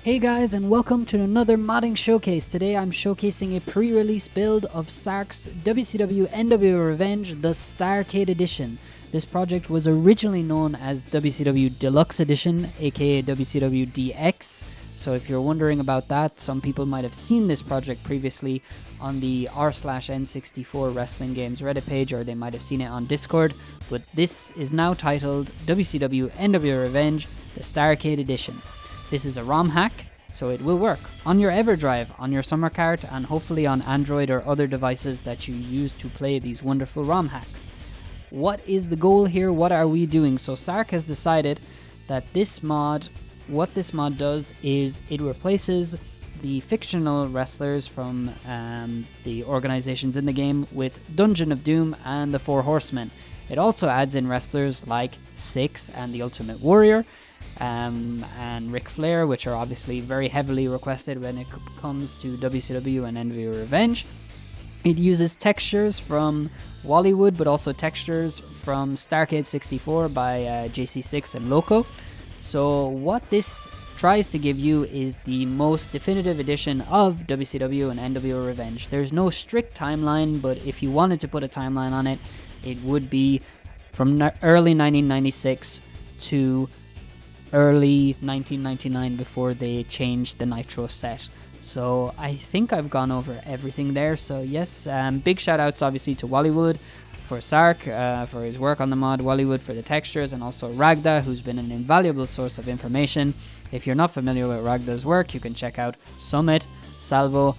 Hey guys, and welcome to another modding showcase. Today I'm showcasing a pre-release build of Ssark's WCW NWO Revenge, the Starrcade edition. This project was originally known as WCW Deluxe Edition, aka WCW DX. So if you're wondering about that, some people might have seen this project previously on the r/n64 wrestling games Reddit page, or they might have seen it on Discord, but this is now titled WCW NWO Revenge, the Starrcade edition. This is a ROM hack, so it will work on your EverDrive, on your Summer Cart, and hopefully on Android or other devices that you use to play these wonderful ROM hacks. What is the goal here? What are we doing? So Ssark has decided that what this mod does is it replaces the fictional wrestlers from the organizations in the game with Dungeon of Doom and the Four Horsemen. It also adds in wrestlers like Six and the Ultimate Warrior, and Ric Flair, which are obviously very heavily requested when it comes to WCW and NWO Revenge. It uses textures from Bollywood, but also textures from Starrcade 64 by JC6 and Loco. So what this tries to give you is the most definitive edition of WCW and NWO Revenge. There's no strict timeline, but if you wanted to put a timeline on it, it would be from early 1996 to early 1999 before they changed the Nitro set. So I think I've gone over everything there. So yes, big shout outs obviously to Bollywood for Ssark for his work on the mod, Bollywood for the textures, and also Ragda, who's been an invaluable source of information. If you're not familiar with Ragda's work, you can check out Summit, Salvo,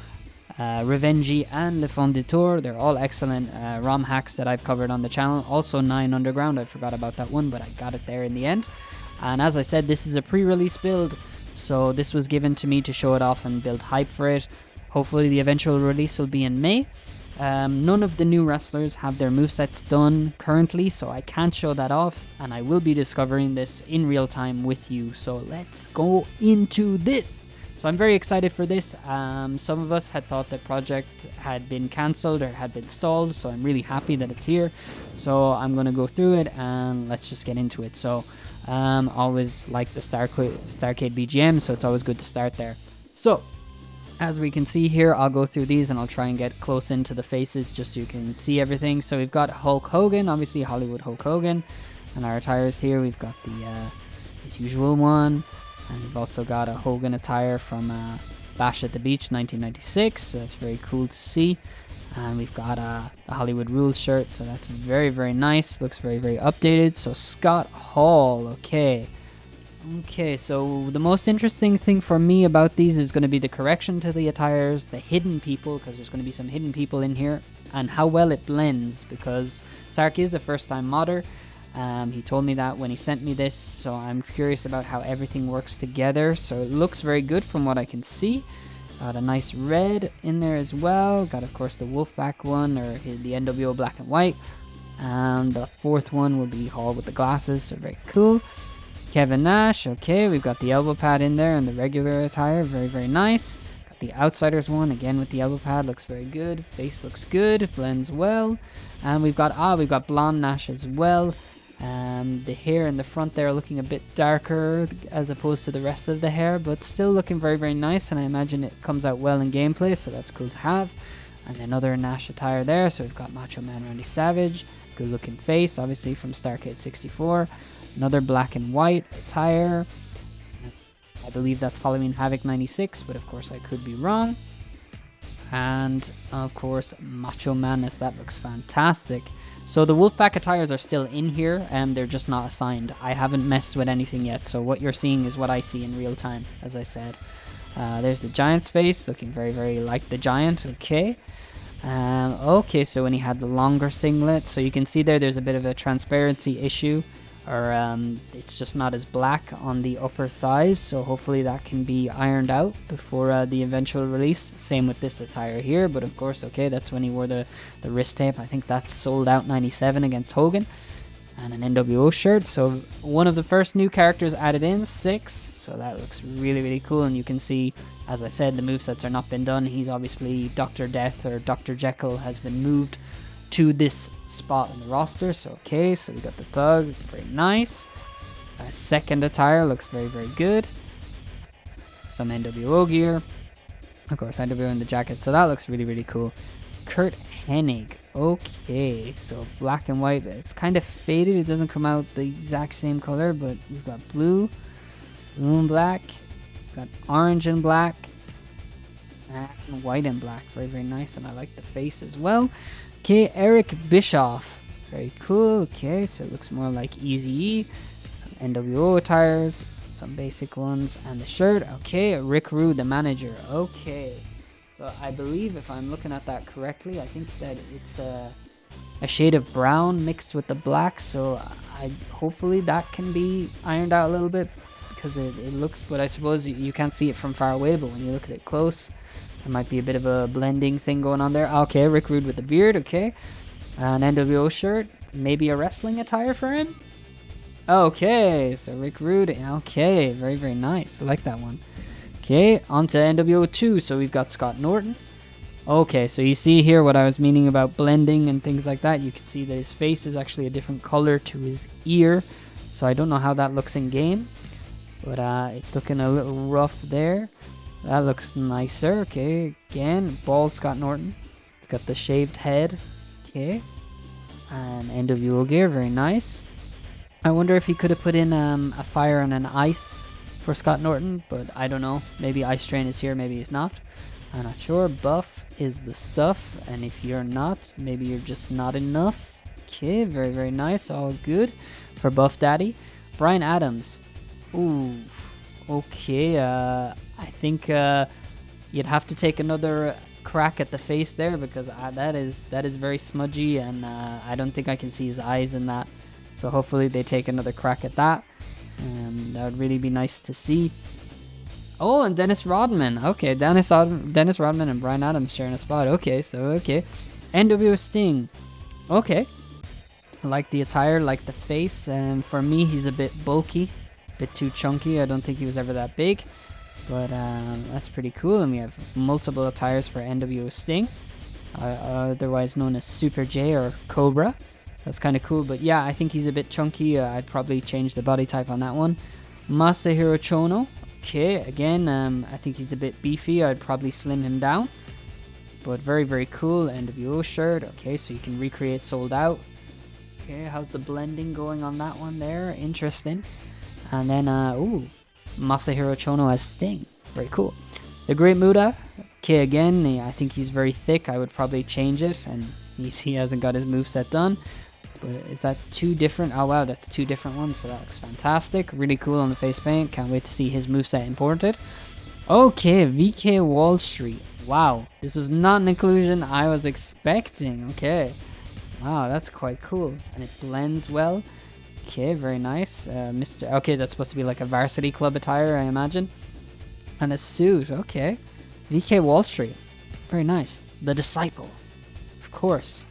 Revengi, and Le Fonditeur. They're all excellent ROM hacks that I've covered on the channel. Also 9 Underground, I forgot about that one, but I got it there in the end. And as I said, this is a pre-release build, so this was given to me to show it off and build hype for it. Hopefully the eventual release will be in May. None of the new wrestlers have their movesets done currently, so I can't show that off, and I will be discovering this in real time with you. So let's go into this. So I'm very excited for this. Some of us had thought the project had been cancelled or had been stalled, so I'm really happy that it's here. So I'm going to go through it and let's just get into it. So always like the Starrcade BGM, so it's always good to start there. So as we can see here, I'll go through these and I'll try and get close into the faces just so you can see everything. So we've got Hulk Hogan, obviously Hollywood Hulk Hogan, and our attires here, we've got the his usual one, and we've also got a Hogan attire from Bash at the Beach 1996, so that's very cool to see. And we've got the Hollywood Rules shirt, so that's very, very nice. Looks very, very updated. So Scott Hall, okay, so the most interesting thing for me about these is going to be the correction to the attires, the hidden people, because there's going to be some hidden people in here, and how well it blends, because Ssark is a first-time modder. He told me that when he sent me this, so I'm curious about how everything works together. So it looks very good from what I can see. Got a nice red in there as well. Got, of course, the wolfpack one, or the NWO black and white. And the fourth one will be Hall with the glasses, so very cool. Kevin Nash, okay, we've got the elbow pad in there and the regular attire, very, very nice. Got the Outsiders one, again with the elbow pad, looks very good. Face looks good, blends well. And we've got blonde Nash as well. The hair in the front there looking a bit darker as opposed to the rest of the hair, but still looking very, very nice, and I imagine it comes out well in gameplay, so that's cool to have. And another Nash attire there, so we've got Macho Man Randy Savage, good looking face, obviously from Starrcade 64. Another black and white attire, I believe that's Halloween Havoc 96, but of course I could be wrong. And of course Macho Man, as that looks fantastic. So the Wolfpack attires are still in here, and they're just not assigned. I haven't messed with anything yet, so what you're seeing is what I see in real time, as I said. There's the Giant's face, looking very, very like the Giant, okay. Okay, so when he had the longer singlet, so you can see there's a bit of a transparency issue, or it's just not as black on the upper thighs, so hopefully that can be ironed out before the eventual release. Same with this attire here, but of course, okay, that's when he wore the wrist tape. I think that's sold out 97 against Hogan. And an NWO shirt, so one of the first new characters added in, Six, so that looks really, really cool. And you can see, as I said, the movesets are not been done. He's obviously Dr. Death, or Dr. Jekyll has been moved to this spot in the roster. So okay, so we got the Thug, very nice. Second attire looks very, very good. some NWO gear. Of course, NWO in the jacket, so that looks really, really cool. Kurt Hennig. Okay, so black and white. It's kind of faded. It doesn't come out the exact same color, but we've got blue and black. Got orange and black. And white and black. Very, very nice. And I like the face as well. Okay, Eric Bischoff. Very cool. Okay, so it looks more like Eazy-E. Some NWO attires. Some basic ones. And the shirt. Okay, Rick Rude, the manager. Okay. So I believe, if I'm looking at that correctly, I think that it's a shade of brown mixed with the black. So hopefully that can be ironed out a little bit, because it looks, but I suppose you can't see it from far away, but when you look at it close, there might be a bit of a blending thing going on there. Okay, Rick Rude with the beard. Okay, an NWO shirt, maybe a wrestling attire for him. Okay, so Rick Rude. Okay, very, very nice. I like that one. Okay, on to NWO 2. So we've got Scott Norton. Okay, so you see here what I was meaning about blending and things like that. You can see that his face is actually a different color to his ear. So I don't know how that looks in game, but it's looking a little rough there. That looks nicer. Okay, again, bald Scott Norton. It's got the shaved head. Okay, and NWO gear, very nice. I wonder if he could have put in a fire and an ice for Scott Norton, but I don't know. Maybe Ice Train is here, maybe he's not. I'm not sure. Buff is the stuff, and if you're not, maybe you're just not enough. Okay, very, very nice. All good for Buff Daddy. Brian Adams. Ooh, okay. I think you'd have to take another crack at the face there, because that is very smudgy, and I don't think I can see his eyes in that. So hopefully they take another crack at that. That would really be nice to see. Oh, and Dennis Rodman. Okay, Dennis Rodman and Brian Adams sharing a spot. Okay, so okay. NWO Sting. Okay. I like the attire, like the face. And for me, he's a bit bulky. A bit too chunky. I don't think he was ever that big. But that's pretty cool. And we have multiple attires for NWO Sting. Otherwise known as Super J or Cobra. That's kind of cool, but yeah, I think he's a bit chunky. I'd probably change the body type on that one. Masahiro Chono. Okay, again, I think he's a bit beefy. I'd probably slim him down. But very, very cool. NWO shirt. Okay, so you can recreate Sold Out. Okay, how's the blending going on that one there? Interesting. And then, Masahiro Chono as Sting. Very cool. The Great Muta. Okay, again, I think he's very thick. I would probably change it. And you see he hasn't got his moveset done. But is that two different? Oh wow, that's two different ones, so that looks fantastic. Really cool on the face paint. Can't wait to see his moveset imported. Okay, VK Wall Street. Wow, this was not an inclusion I was expecting. Okay, wow, that's quite cool. And it blends well. Okay, very nice. Okay, that's supposed to be like a varsity club attire, I imagine. And a suit, okay. VK Wall Street. Very nice. The Disciple. Of course.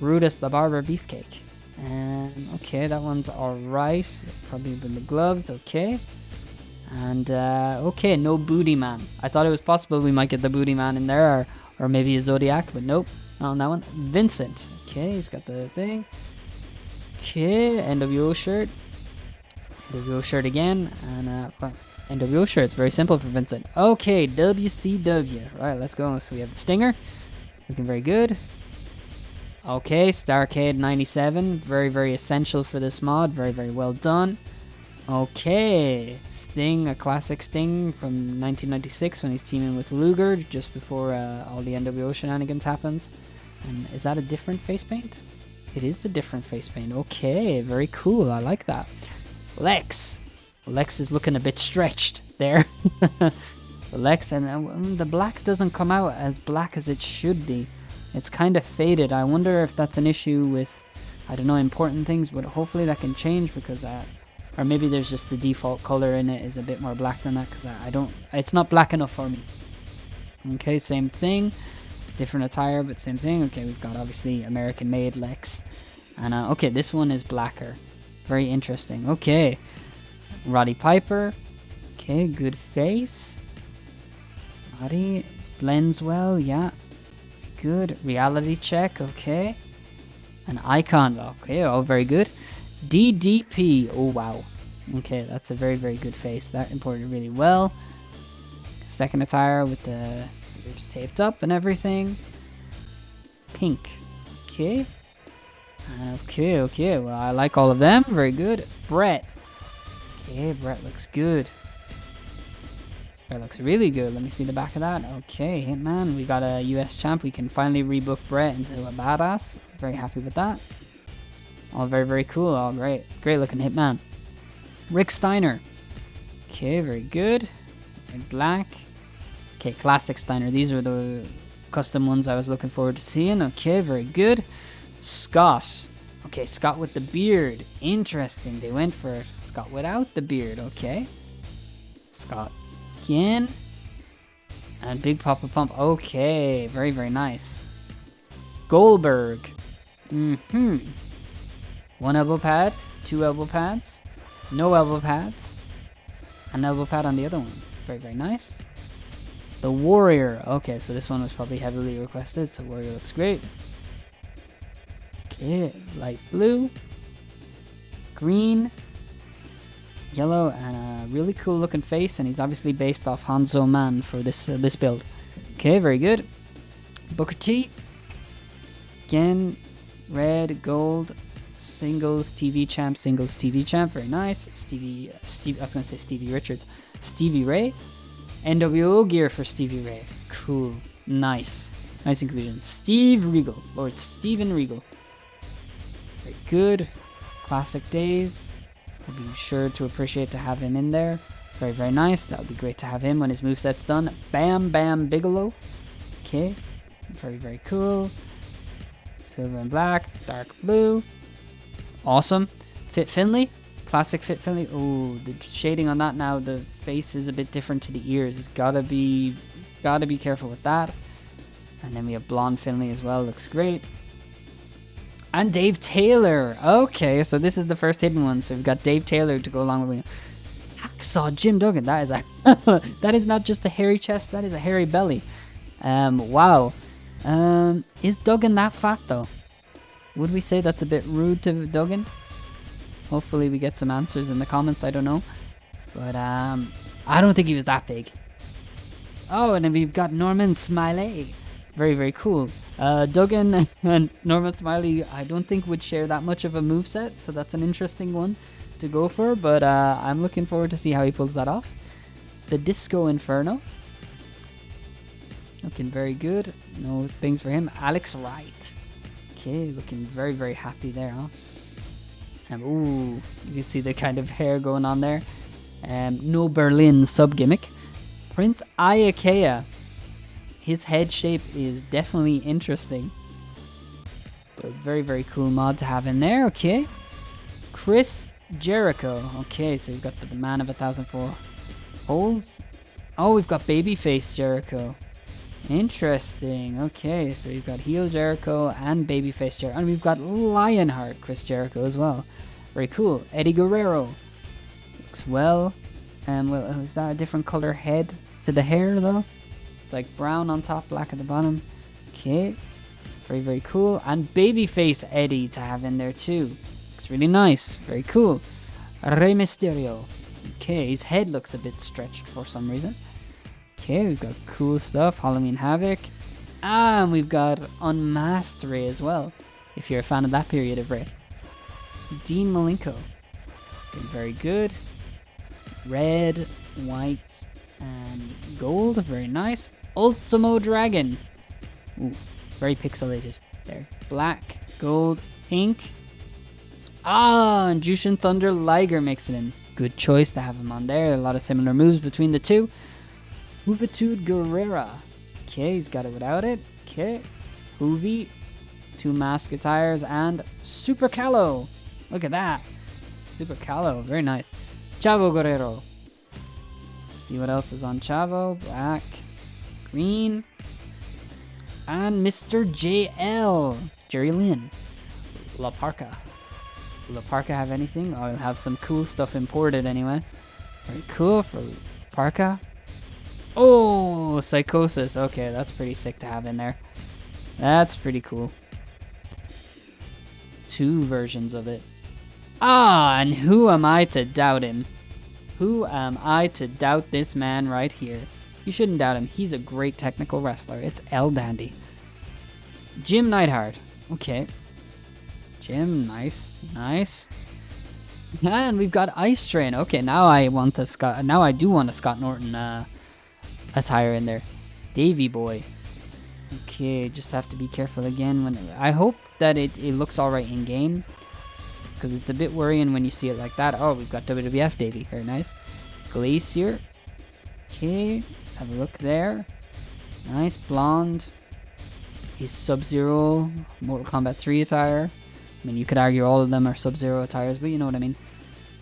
Rudis the Barber Beefcake. And okay, that one's alright. Probably with the gloves, okay. And okay, no Booty Man. I thought it was possible we might get the Booty Man in there, or maybe a Zodiac, but nope, not on that one. Vincent. Okay, he's got the thing. Okay, NWO shirt. NWO shirt again. And NWO shirt. It's very simple for Vincent. Okay, WCW. Right, let's go. So we have the Stinger. Looking very good. Okay, Starrcade 97, very, very essential for this mod, very, very well done. Okay, Sting, a classic Sting from 1996 when he's teaming with Luger, just before all the NWO shenanigans happens. And is that a different face paint? It is a different face paint. Okay, very cool, I like that. Lex. Lex is looking a bit stretched there. Lex, and the black doesn't come out as black as it should be. It's kind of faded. I wonder if that's an issue with, I don't know, important things, but hopefully that can change, because or maybe there's just the default color in it is a bit more black than that, because it's not black enough for me. Okay, same thing, different attire, but same thing. Okay, we've got obviously American made Lex, and okay, this one is blacker. Very interesting. Okay, Roddy Piper. Okay, good face. Roddy blends well, yeah. Good. Reality check, okay. An Icon, okay, oh, very good. DDP, oh wow. Okay, that's a very, very good face. That imported really well. Second attire with the ribs taped up and everything. Pink. Okay. Okay. Well, I like all of them. Very good. Brett. Okay, Brett looks good. Brett looks really good. Let me see the back of that. Okay, Hitman. We got a US champ. We can finally rebook Brett into a badass. Very happy with that. All very cool. All great. Great looking Hitman. Rick Steiner. Okay, very good. Black. Okay, classic Steiner. These are the custom ones I was looking forward to seeing. Okay, very good. Scott. Okay, Scott with the beard. Interesting. They went for it. Scott without the beard. Okay. Scott again. And Big Papa Pump. Okay, very nice. Goldberg. One elbow pad. Two elbow pads. No elbow pads. An elbow pad on the other one. Very nice. The Warrior. Okay, so this one was probably heavily requested, so Warrior looks great. Okay, light blue, green, yellow, and a really cool looking face, and he's obviously based off Hanzo Man for this build. Okay, very good. Booker T. Again, red, gold, singles TV champ, very nice. I was gonna say Stevie Richards. Stevie Ray. NWO gear for Stevie Ray. Cool. Nice inclusion. Steve Regal. Lord Steven Regal. Very good. Classic days. I'll be sure to appreciate to have him in there. Very nice. That would be great to have him when his moveset's done. Bam Bam Bigelow. Okay. Very cool. Silver and black. Dark blue. Awesome. Fit Finley. Classic Fit Finley. Oh, the shading on that now. The face is a bit different to the ears. It's gotta be careful with that. And then we have blonde Finley as well. Looks great. And Dave Taylor. Okay, so this is the first hidden one. So we've got Dave Taylor to go along with me. Hacksaw Jim Duggan. That is that is not just a hairy chest. That is a hairy belly. Wow. Is Duggan that fat though? Would we say that's a bit rude to Duggan? Hopefully we get some answers in the comments. I don't know. But I don't think he was that big. Oh, and then we've got Norman Smiley. Very cool. Duggan and Norman Smiley I don't think would share that much of a moveset, so that's an interesting one to go for, but I'm looking forward to see how he pulls that off. The Disco Inferno. Looking very good. No things for him. Alex Wright. Okay, looking very happy there, huh? Ooh, you can see the kind of hair going on there. No Berlin sub gimmick. Prince Iakea. His head shape is definitely interesting. But very cool mod to have in there. Okay. Chris Jericho. Okay, so we've got the man of 1,004 holes. Oh, we've got babyface Jericho. Interesting. Okay, so we've got heel Jericho and babyface Jericho. And we've got Lionheart Chris Jericho as well. Very cool. Eddie Guerrero. Looks well. Well, is that a different color head to the hair though? It's like brown on top, black at the bottom. Okay. Very cool. And babyface Eddie to have in there too. Looks really nice. Very cool. Rey Mysterio. Okay, his head looks a bit stretched for some reason. Okay, we've got cool stuff. Halloween Havoc. And we've got Unmasked Ray as well, if you're a fan of that period of Ray. Dean Malenko. Been very good. Red, white, and gold. Very nice. Ultimo Dragon. Ooh, very pixelated there. Black, gold, pink. And Jushin Thunder Liger makes it in. Good choice to have him on there. A lot of similar moves between the two. Juventud Guerrera. Okay, he's got it without it. Okay. Hoovy. Two mask attires and Super Callow. Look at that. Super Callow. Very nice. Chavo Guerrero. Let's see what else is on Chavo. Black. Green. And Mr. JL. Jerry Lynn. La Parka. Will La Parka have anything? Oh, he'll have some cool stuff imported anyway. Very cool for La Parka. Oh, Psychosis. Okay, that's pretty sick to have in there. That's pretty cool. Two versions of it. Ah, and who am I to doubt him? Who am I to doubt this man right here? You shouldn't doubt him. He's a great technical wrestler. It's El Dandy. Jim Neidhart. Okay. Jim, nice. Nice. And we've got Ice Train. Okay, now I want a Scott. Now I do want a Scott Norton attire in there. Davy Boy. Okay, just have to be careful again. When I hope that it looks alright in game, because it's a bit worrying when you see it like that. Oh, we've got WWF Davy. Very nice. Glacier. Okay, let's have a look there. Nice blonde. He's Sub-Zero Mortal Kombat 3 attire. I mean, you could argue all of them are Sub-Zero attires, but you know what I mean.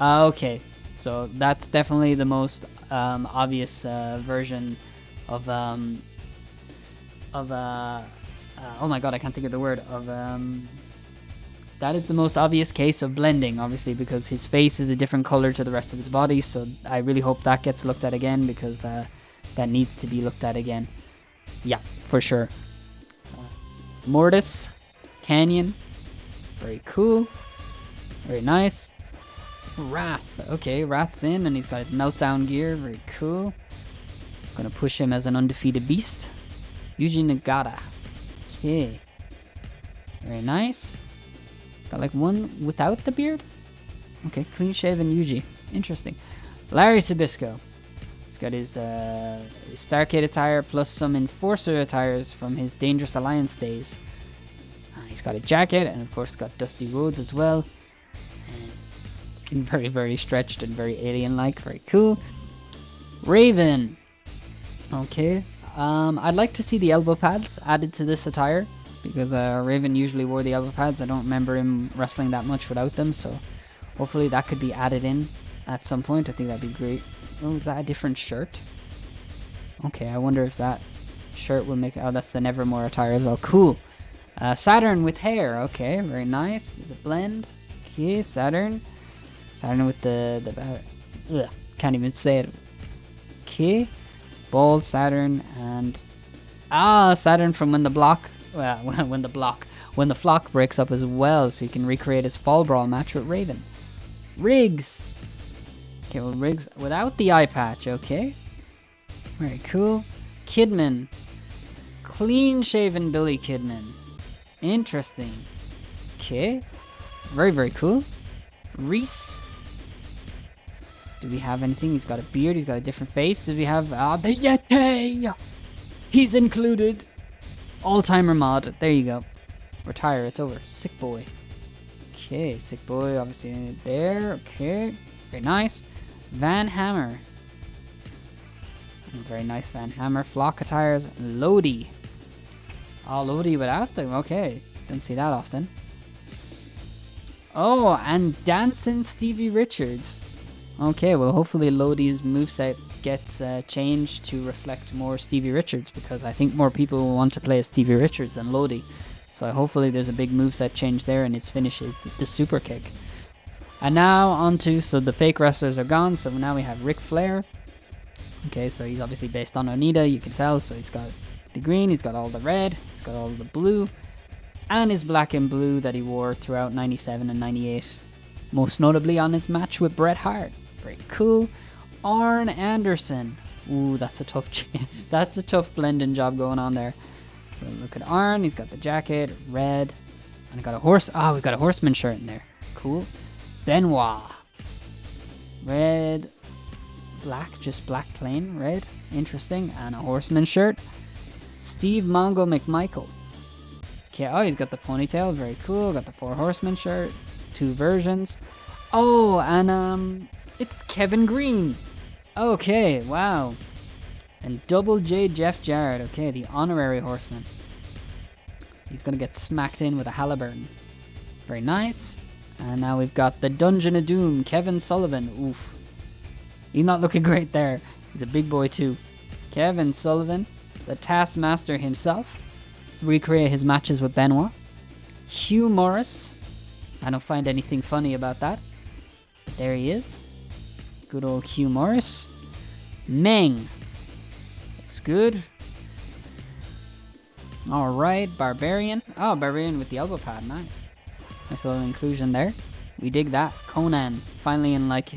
Okay, so that's definitely the most obvious version of oh my god, I can't think of the word of that is the most obvious case of blending, obviously, because his face is a different color to the rest of his body. So I really hope that gets looked at again, because that needs to be looked at again. Yeah, for sure. Mortis Canyon. Very cool. Very nice. Wrath. Okay, Wrath's in, and he's got his meltdown gear. Very cool. Gonna push him as an undefeated beast. Yuji Nagata. Okay. Very nice. Got like one without the beard? Okay, clean shaven Yuji. Interesting. Larry Sabisco. He's got his Starrcade attire plus some Enforcer attires from his Dangerous Alliance days. He's got a jacket, and of course got Dusty Rhodes as well. Looking very, very stretched and very alien-like. Very cool. Raven. Okay. I'd like to see the elbow pads added to this attire, because Raven usually wore the elbow pads. I don't remember him wrestling that much without them, so hopefully that could be added in at some point. I think that'd be great. Oh, is that a different shirt? Okay, I wonder if that shirt will make... Oh, that's the Nevermore attire as well. Cool. Saturn with hair. Okay, very nice. There's a blend. Okay, Saturn. Saturn with the can't even say it. Okay. Bald Saturn and... Saturn from when the block... Well, when the flock breaks up as well, so you can recreate his Fall Brawl match with Raven. Riggs. Okay, well, Riggs without the eye patch. Okay. Very cool. Kidman. Clean shaven Billy Kidman. Interesting. Okay. Very, very cool. Reese. Do we have anything? He's got a beard. He's got a different face. Did we have... the Yeti! He's included. All-timer mod. There you go. Retire. It's over. Sick Boy. Okay. Sick Boy. Obviously there. Okay. Very nice. Van Hammer. Very nice Van Hammer. Flock attires. Lodi. Oh, Lodi without them. Okay. Don't see that often. Oh, and Dancing Stevie Richards. Okay, well, hopefully Lodi's moveset gets changed to reflect more Stevie Richards, because I think more people will want to play as Stevie Richards than Lodi. So hopefully there's a big moveset change there, and his finish is the super kick. And now on to, so the fake wrestlers are gone, so now we have Ric Flair. Okay, so he's obviously based on Onita, you can tell. So he's got the green, he's got all the red, he's got all the blue, and his black and blue that he wore throughout 97 and 98. Most notably on his match with Bret Hart. Very cool. Arn Anderson. Ooh, that's a tough that's a tough blending job going on there. So look at Arn, he's got the jacket, red, and I got a we've got a Horseman shirt in there. Cool. Benoit. Red, black, just black plain, red. Interesting. And a Horseman shirt. Steve Mongo McMichael. Okay, oh, he's got the ponytail, very cool. Got the 4 Horsemen shirt, 2 versions. Oh, and it's Kevin Green. Okay, wow. And Double J Jeff Jarrett. Okay, the honorary Horseman. He's gonna get smacked in with a Halliburton. Very nice. And now we've got the Dungeon of Doom, Kevin Sullivan. Oof. He's not looking great there. He's a big boy too. Kevin Sullivan, the Taskmaster himself. Recreate his matches with Benoit. Hugh Morris. I don't find anything funny about that. But there he is. Good old Hugh Morris. Meng. Looks good. Alright, Barbarian. Oh, Barbarian with the elbow pad. Nice. Nice little inclusion there. We dig that. Conan. Finally in, like,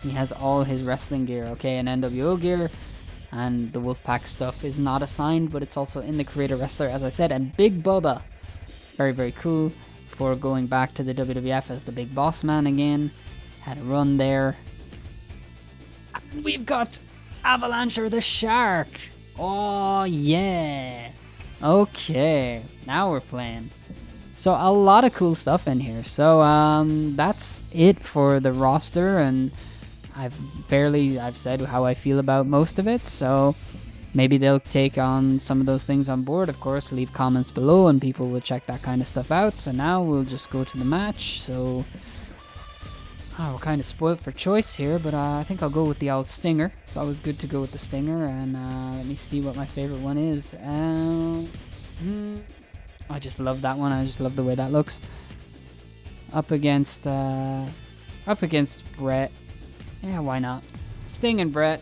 he has all his wrestling gear. Okay, an NWO gear. and the Wolfpack stuff is not assigned, but it's also in the Creator Wrestler, as I said. And Big Bubba, very, very cool, for going back to the WWF as the Big Boss Man again. Had a run there. And we've got Avalancher the Shark. Oh, yeah. Okay, now we're playing. So a lot of cool stuff in here. So that's it for the roster, and I've said how I feel about most of it. So maybe they'll take on some of those things on board. Of course, leave comments below and people will check that kind of stuff out. So now we'll just go to the match. So we're kind of spoiled for choice here, but I think I'll go with the old Stinger. It's always good to go with the Stinger. And let me see what my favorite one is. I just love that one. I just love the way that looks. Up against Brett. Yeah, why not? Sting and Brett.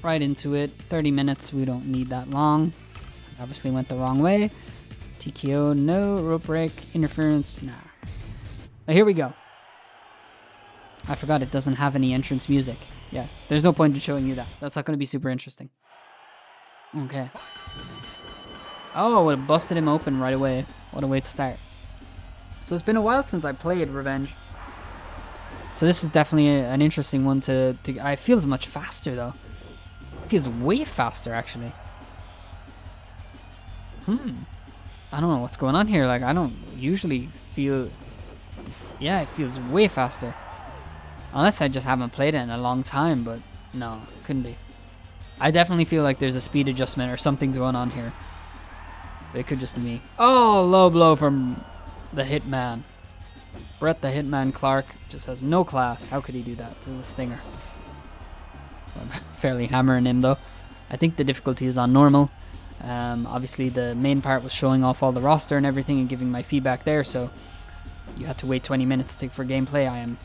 Right into it. 30 minutes. We don't need that long. Obviously went the wrong way. TKO, no. Rope break. Interference, nah. But here we go. I forgot it doesn't have any entrance music. Yeah, there's no point in showing you that. That's not going to be super interesting. Okay. Oh, would have busted him open right away. What a way to start. So it's been a while since I played Revenge. So this is definitely an interesting one to it feels much faster though. It feels way faster actually. I don't know what's going on here. Like, I don't usually feel... Yeah, it feels way faster. Unless I just haven't played it in a long time, but no, couldn't be. I definitely feel like there's a speed adjustment or something's going on here. But it could just be me. Oh, low blow from the Hitman. Brett the Hitman Clark just has no class. How could he do that to the Stinger? I'm fairly hammering him though. I think the difficulty is on normal. Obviously the main part was showing off all the roster and everything and giving my feedback there, so you had to wait 20 minutes for gameplay. I am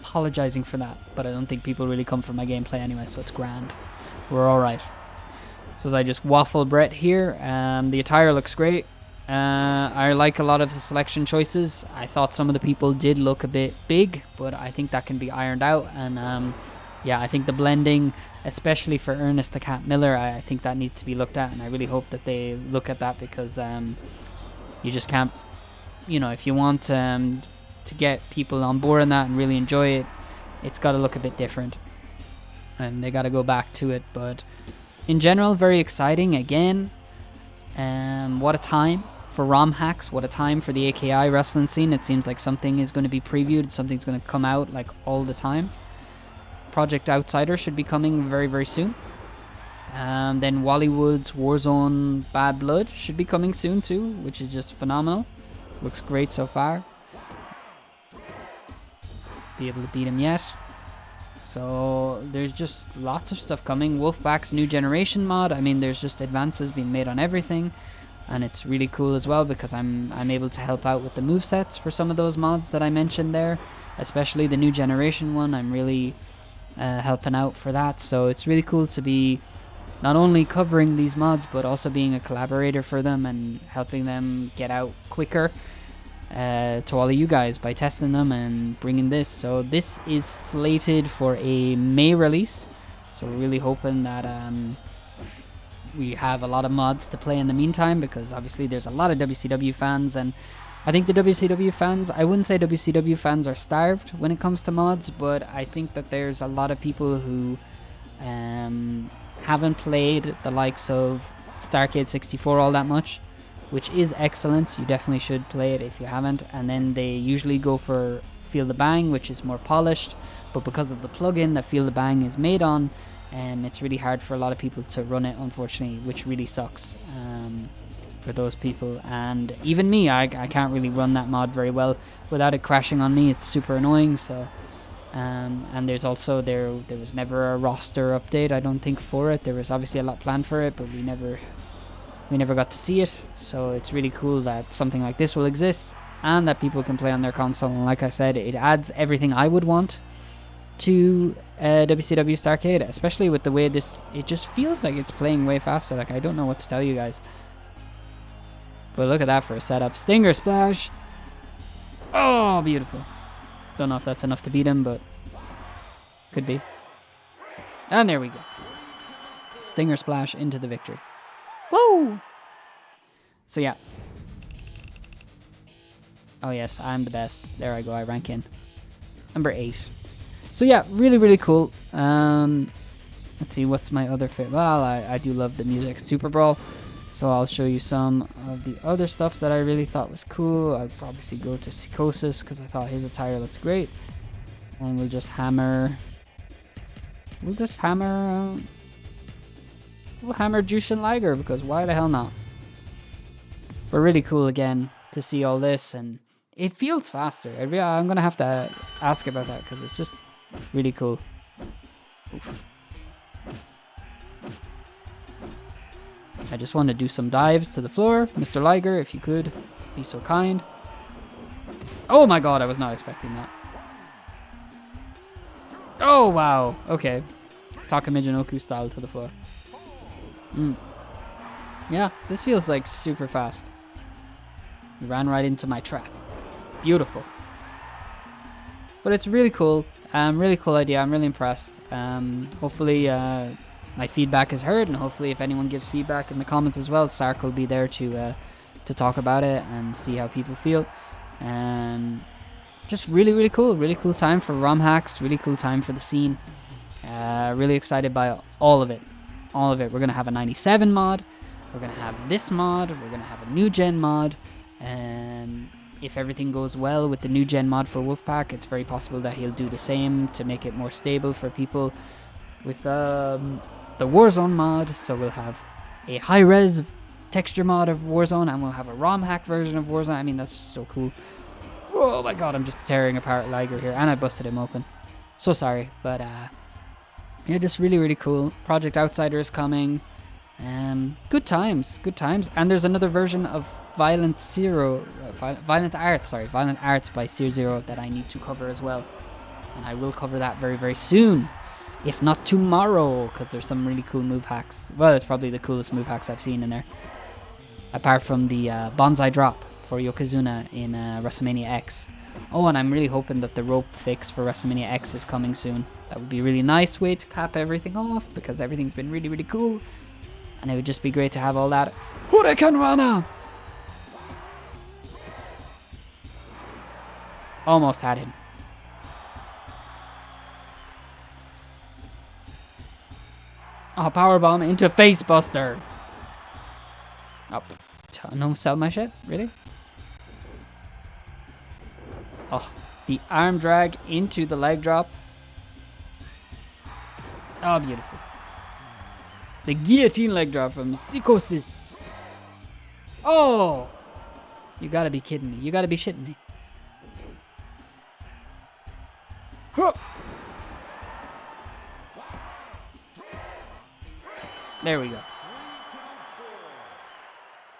apologizing for that, but I don't think people really come for my gameplay anyway, so it's grand. We're alright. So as I just waffle Brett here, the attire looks great. I like a lot of the selection choices. I thought some of the people did look a bit big, but I think that can be ironed out. And yeah, I think the blending, especially for Ernest the Cat Miller, I think that needs to be looked at, and I really hope that they look at that, because you just can't, you know, if you want to get people on board on that and really enjoy it, it's got to look a bit different, and they got to go back to it. But in general, very exciting again. What a time for ROM hacks, what a time for the AKI wrestling scene. It seems like something is going to be previewed, something's going to come out like all the time. Project Outsider should be coming very, very soon. Then Wallywood's Warzone Bad Blood should be coming soon too, which is just phenomenal. Looks great so far. Be able to beat him yet. So there's just lots of stuff coming. Wolfpack's New Generation mod, I mean, there's just advances being made on everything, and it's really cool as well, because I'm able to help out with the movesets for some of those mods that I mentioned there, especially the New Generation one. I'm really helping out for that, so it's really cool to be not only covering these mods but also being a collaborator for them and helping them get out quicker to all of you guys by testing them and bringing this. So this is slated for a May release, so we're really hoping that we have a lot of mods to play in the meantime, because obviously there's a lot of WCW fans, and I think the WCW fans, I wouldn't say WCW fans are starved when it comes to mods, but I think that there's a lot of people who haven't played the likes of Starrcade 64 all that much, which is excellent. You definitely should play it if you haven't. And then they usually go for Feel the Bang, which is more polished, but because of the plugin that Feel the Bang is made on, it's really hard for a lot of people to run it, unfortunately, which really sucks for those people. And even me, I can't really run that mod very well without it crashing on me. It's super annoying. So and there's also there was never a roster update, I don't think, for it. There was obviously a lot planned for it, but we never got to see it. So it's really cool that something like this will exist and that people can play on their console. And like I said, it adds everything I would want to WCW Starrcade, especially with the way this, it just feels like it's playing way faster. Like, I don't know what to tell you guys, but look at that for a setup. Stinger splash. Oh, beautiful. Don't know if that's enough to beat him, but could be. And there we go. Stinger splash into the victory. Woo! So yeah. Oh yes, I'm the best. There I go, I rank in. Number 8. So yeah, really, really cool. Let's see, what's my other favorite? Well, I do love the music. Super Brawl. So I'll show you some of the other stuff that I really thought was cool. I'll obviously go to Psychosis because I thought his attire looked great. And we'll just hammer... We'll hammer Jushin Liger because why the hell not? But really cool again to see all this, and it feels faster. I'm going to have to ask about that because it's just really cool. Oof. I just want to do some dives to the floor. Mr. Liger, if you could be so kind. Oh my god, I was not expecting that. Oh wow, okay. Takamijinoku style to the floor. Yeah, this feels like super fast. He ran right into my trap. Beautiful. But it's really cool. Really cool idea. I'm really impressed. Hopefully my feedback is heard, and hopefully if anyone gives feedback in the comments as well, Ssark will be there to talk about it and see how people feel. Just really, really cool. Really cool time for ROM hacks. Really cool time for the scene. Really excited by all of it. All of it. We're going to have a 97 mod. We're going to have this mod. We're going to have a new gen mod. If everything goes well with the new gen mod for Wolfpack, it's very possible that he'll do the same to make it more stable for people with the Warzone mod. So we'll have a high-res texture mod of Warzone, and we'll have a ROM hack version of Warzone. I mean, that's just so cool. Oh my god, I'm just tearing apart Liger here, and I busted him open. So sorry, but yeah, just really, really cool. Project Outsider is coming. Good times, and there's another version of Violent Arts by Seer Zero that I need to cover as well, and I will cover that very, very soon, if not tomorrow, because there's some really cool move hacks. Well, it's probably the coolest move hacks I've seen in there, apart from the bonsai drop for Yokozuna in WrestleMania X. Oh, and I'm really hoping that the rope fix for WrestleMania X is coming soon. That would be a really nice way to cap everything off, because everything's been really, really cool. And it would just be great to have all that. Hurricane Rana! Almost had him. Oh, powerbomb into Facebuster. Oh, no, sell my shit? Really? Oh, the arm drag into the leg drop. Oh, beautiful. The guillotine leg drop from Psychosis. Oh! You gotta be kidding me. You gotta be shitting me. Huh. There we go.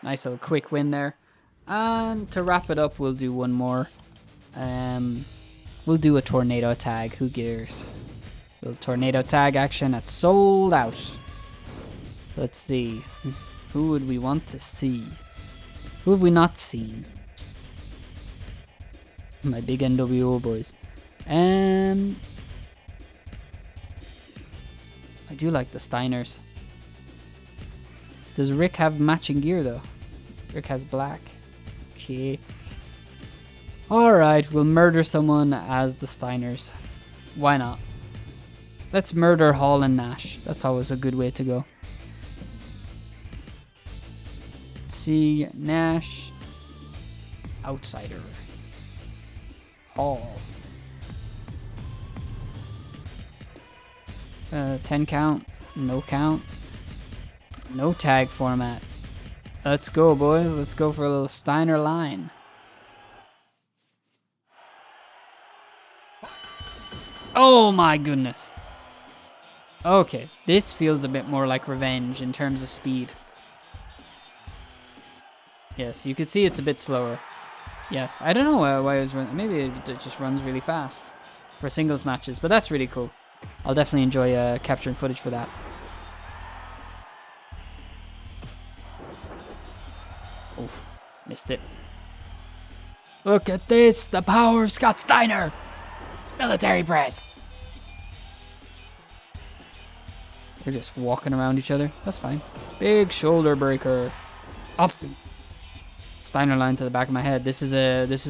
Nice little quick win there. And to wrap it up, we'll do one more. We'll do a tornado tag. Who cares? Little tornado tag action that's sold out. Let's see. Who would we want to see? Who have we not seen? My big NWO boys. I do like the Steiners. Does Rick have matching gear though? Rick has black. Okay. Alright, we'll murder someone as the Steiners. Why not? Let's murder Hall and Nash. That's always a good way to go. Let's see, Nash. Outsider. Hall. 10 count. No count. No tag format. Let's go, boys. Let's go for a little Steiner line. Oh my goodness. Okay, this feels a bit more like Revenge in terms of speed. Yes, you can see it's a bit slower. Yes, I don't know why it was running. Maybe it just runs really fast for singles matches, but that's really cool. I'll definitely enjoy capturing footage for that. Oof, missed it. Look at this, the power of Scott Steiner. Military press. They're just walking around each other. That's fine. Big shoulder breaker. Off. Steiner line to the back of my head. This is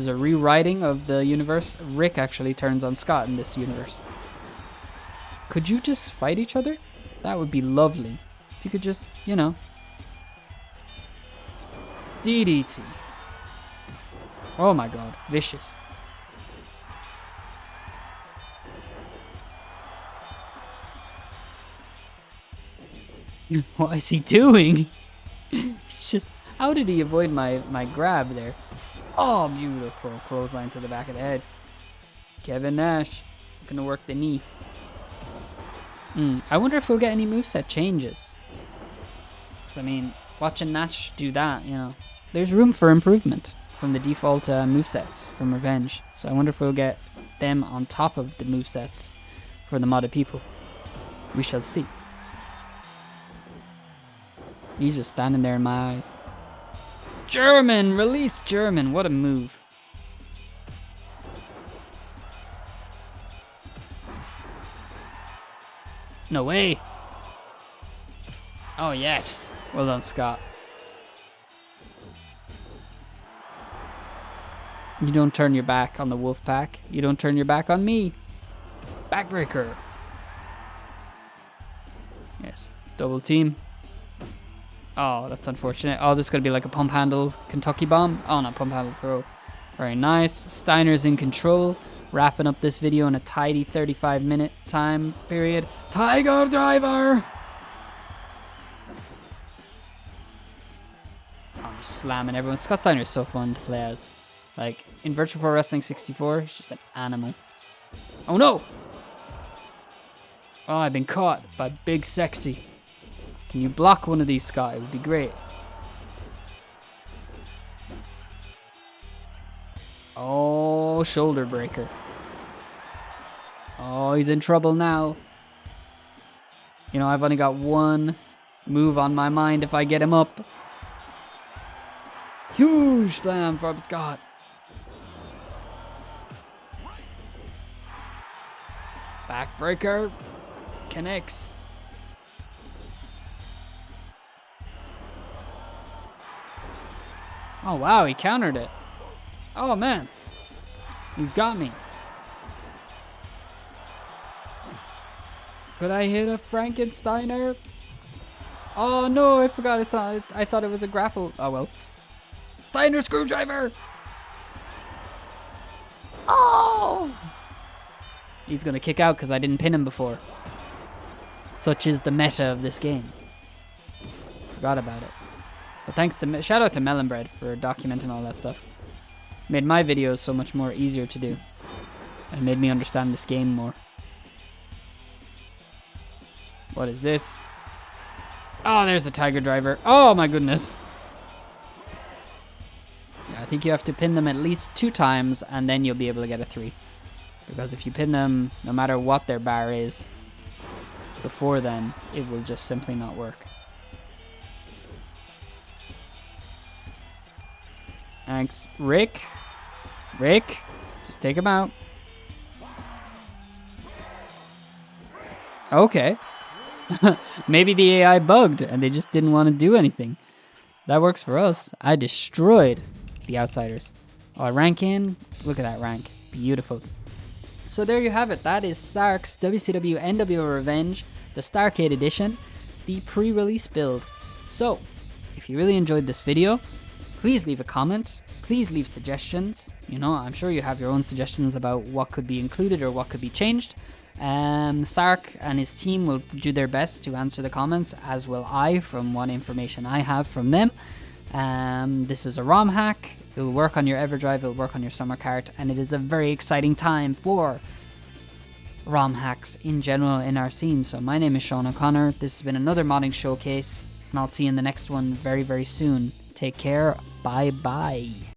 a rewriting of the universe. Rick actually turns on Scott in this universe. Could you just fight each other? That would be lovely. If you could just, you know. DDT. Oh my god. Vicious. What is he doing? It's just... How did he avoid my grab there? Oh, beautiful. Clothesline to the back of the head. Kevin Nash. Looking to work the knee. I wonder if we'll get any moveset changes. Because, I mean, watching Nash do that, you know. There's room for improvement from the default movesets from Revenge. So I wonder if we'll get them on top of the movesets for the modded people. We shall see. He's just standing there in my eyes. German! Release German! What a move. No way! Oh yes! Well done, Scott. You don't turn your back on the wolfpack. You don't turn your back on me. Backbreaker. Yes. Double team. Oh, that's unfortunate. Oh, this is going to be like a pump handle Kentucky bomb. Oh, no, pump handle throw. Very nice. Steiner's in control. Wrapping up this video in a tidy 35-minute time period. Tiger Driver! Oh, I'm just slamming everyone. Scott Steiner is so fun to play as. Like, in Virtual Pro Wrestling 64, he's just an animal. Oh, no! Oh, I've been caught by Big Sexy. Can you block one of these, Scott? It would be great. Oh, shoulder breaker. Oh, he's in trouble now. You know, I've only got one move on my mind if I get him up. Huge slam from Scott. Backbreaker. Connects. Oh, wow, he countered it. Oh, man. He's got me. Could I hit a Frankensteiner? Oh, no, I forgot it's not. I thought it was a grapple. Oh, well. Steiner screwdriver! Oh! He's going to kick out because I didn't pin him before. Such is the meta of this game. Forgot about it. But thanks to shout out to Melonbread for documenting all that stuff. Made my videos so much more easier to do. And made me understand this game more. What is this? Oh, there's the Tiger Driver. Oh my goodness. Yeah, I think you have to pin them at least 2 times and then you'll be able to get a 3. Because if you pin them, no matter what their bar is, before then, it will just simply not work. Thanks. Rick? Rick? Just take him out. Okay. Maybe the AI bugged and they just didn't want to do anything. That works for us. I destroyed the Outsiders. Oh, I rank in. Look at that rank. Beautiful. So there you have it. That is Ssark's WCW NWO Revenge, the Starrcade edition, the pre-release build. So, if you really enjoyed this video, please leave a comment. Please leave suggestions. You know, I'm sure you have your own suggestions about what could be included or what could be changed. Ssark and his team will do their best to answer the comments, as will I, from what information I have from them. This is a ROM hack. It will work on your EverDrive, it will work on your summer cart, and it is a very exciting time for ROM hacks in general in our scene. So my name is Sean O'Connor. This has been another modding showcase, and I'll see you in the next one very, very soon. Take care. Bye-bye.